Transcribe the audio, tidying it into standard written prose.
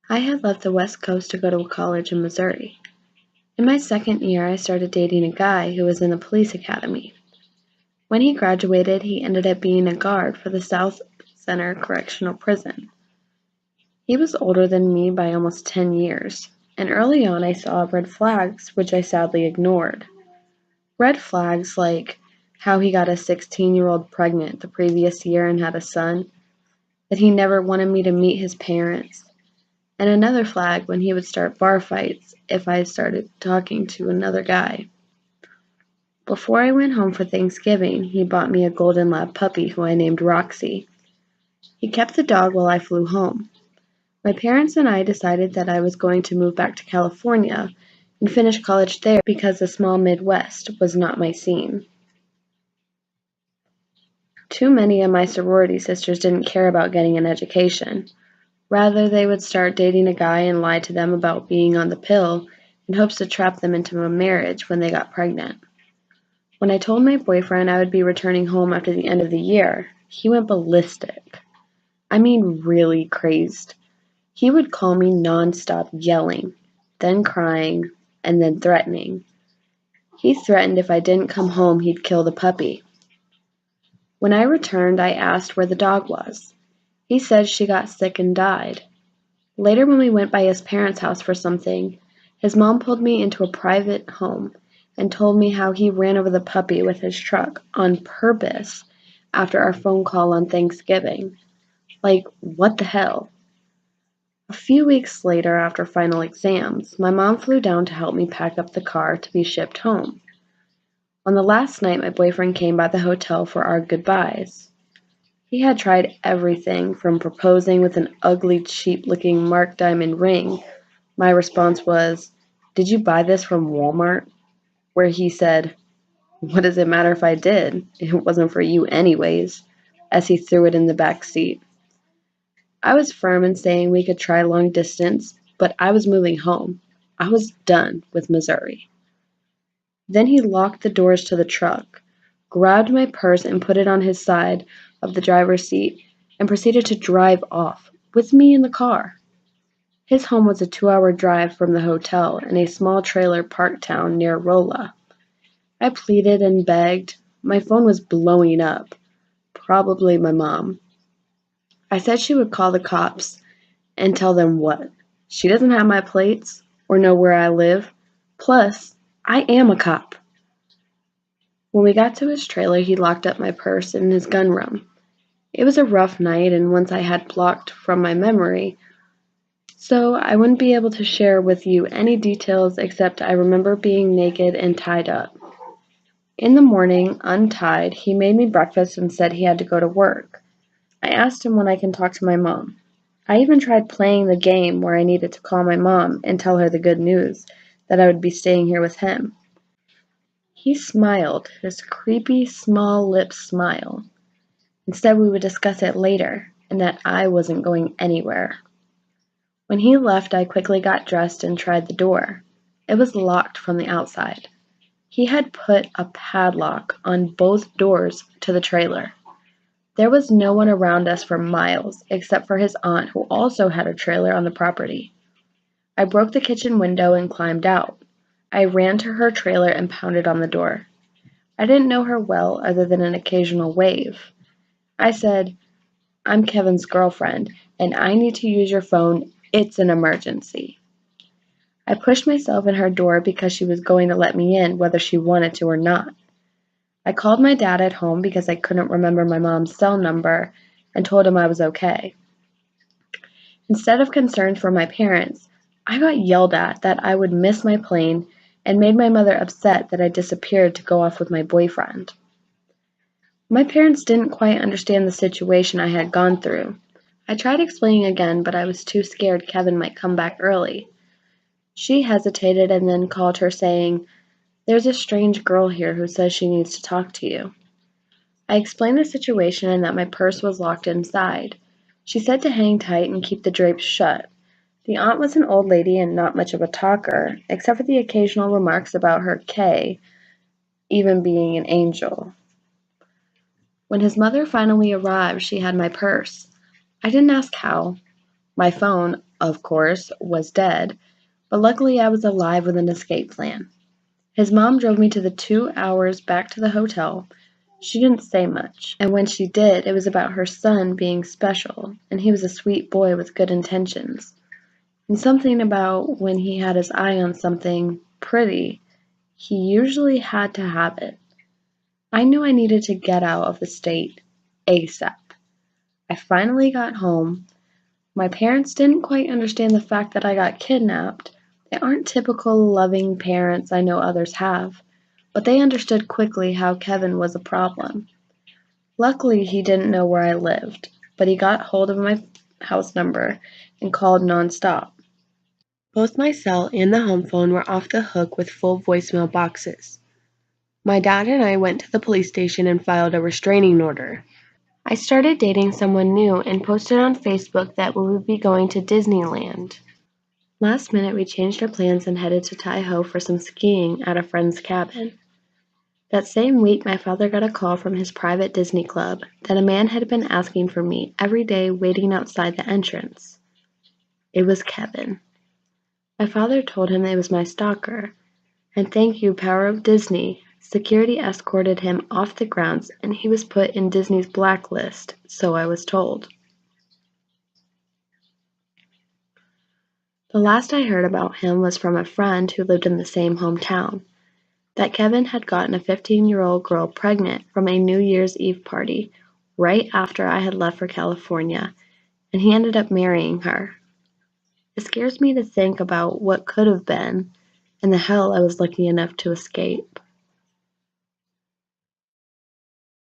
I had left the West Coast to go to college in Missouri. In my second year, I started dating a guy who was in the police academy. When he graduated, he ended up being a guard for the South Center Correctional Prison. He was older than me by almost 10 years, and early on I saw red flags which I sadly ignored. Red flags like how he got a 16-year-old pregnant the previous year and had a son, that he never wanted me to meet his parents, and another flag when he would start bar fights if I started talking to another guy. Before I went home for Thanksgiving, he bought me a golden lab puppy who I named Roxy. He kept the dog while I flew home. My parents and I decided that I was going to move back to California and finish college there because the small Midwest was not my scene. Too many of my sorority sisters didn't care about getting an education. Rather, they would start dating a guy and lie to them about being on the pill in hopes to trap them into a marriage when they got pregnant. When I told my boyfriend I would be returning home after the end of the year, he went ballistic. I mean, really crazed. He would call me nonstop yelling, then crying, and then threatening. He threatened if I didn't come home, he'd kill the puppy. When I returned, I asked where the dog was. He said she got sick and died. Later, when we went by his parents' house for something, his mom pulled me into a private home and told me how he ran over the puppy with his truck on purpose after our phone call on Thanksgiving. Like, what the hell? A few weeks later, after final exams, my mom flew down to help me pack up the car to be shipped home. On the last night, my boyfriend came by the hotel for our goodbyes. He had tried everything from proposing with an ugly, cheap-looking marked diamond ring. My response was, "Did you buy this from Walmart?" Where he said, "What does it matter if I did? It wasn't for you anyways," as he threw it in the back seat. I was firm in saying we could try long distance, but I was moving home. I was done with Missouri. Then he locked the doors to the truck, grabbed my purse and put it on his side of the driver's seat, and proceeded to drive off, with me in the car. His home was a 2-hour drive from the hotel in a small trailer park town near Rolla. I pleaded and begged. My phone was blowing up. Probably my mom. I said she would call the cops and tell them what? She doesn't have my plates or know where I live. Plus, I am a cop. When we got to his trailer, he locked up my purse in his gun room. It was a rough night, and once I had blocked from my memory, so I wouldn't be able to share with you any details except I remember being naked and tied up. In the morning, untied, he made me breakfast and said he had to go to work. I asked him when I can talk to my mom. I even tried playing the game where I needed to call my mom and tell her the good news, that I would be staying here with him. He smiled, his creepy, small lips smile, and said we would discuss it later, and that I wasn't going anywhere. When he left, I quickly got dressed and tried the door. It was locked from the outside. He had put a padlock on both doors to the trailer. There was no one around us for miles, except for his aunt, who also had a trailer on the property. I broke the kitchen window and climbed out. I ran to her trailer and pounded on the door. I didn't know her well, other than an occasional wave. I said, "I'm Kevin's girlfriend, and I need to use your phone. It's an emergency." I pushed myself in her door because she was going to let me in, whether she wanted to or not. I called my dad at home because I couldn't remember my mom's cell number and told him I was okay. Instead of concern for my parents, I got yelled at that I would miss my plane and made my mother upset that I disappeared to go off with my boyfriend. My parents didn't quite understand the situation I had gone through. I tried explaining again, but I was too scared Kevin might come back early. She hesitated and then called her, saying, "There's a strange girl here who says she needs to talk to you." I explained the situation and that my purse was locked inside. She said to hang tight and keep the drapes shut. The aunt was an old lady and not much of a talker, except for the occasional remarks about her K even being an angel. When his mother finally arrived, she had my purse. I didn't ask how. My phone, of course, was dead, but luckily I was alive with an escape plan. His mom drove me to the 2 hours back to the hotel. She didn't say much, and when she did, it was about her son being special, and he was a sweet boy with good intentions. And something about when he had his eye on something pretty, he usually had to have it. I knew I needed to get out of the state ASAP. I finally got home. My parents didn't quite understand the fact that I got kidnapped. They aren't typical loving parents I know others have, but they understood quickly how Kevin was a problem. Luckily, he didn't know where I lived, but he got hold of my house number and called nonstop. Both my cell and the home phone were off the hook with full voicemail boxes. My dad and I went to the police station and filed a restraining order. I started dating someone new and posted on Facebook that we would be going to Disneyland. Last minute, we changed our plans and headed to Tahoe for some skiing at a friend's cabin. That same week, my father got a call from his private Disney club that a man had been asking for me every day waiting outside the entrance. It was Kevin. My father told him it was my stalker, and thank you, power of Disney, security escorted him off the grounds and he was put in Disney's blacklist, so I was told. The last I heard about him was from a friend who lived in the same hometown, that Kevin had gotten a 15-year-old girl pregnant from a New Year's Eve party right after I had left for California, and he ended up marrying her. It scares me to think about what could have been and the hell I was lucky enough to escape.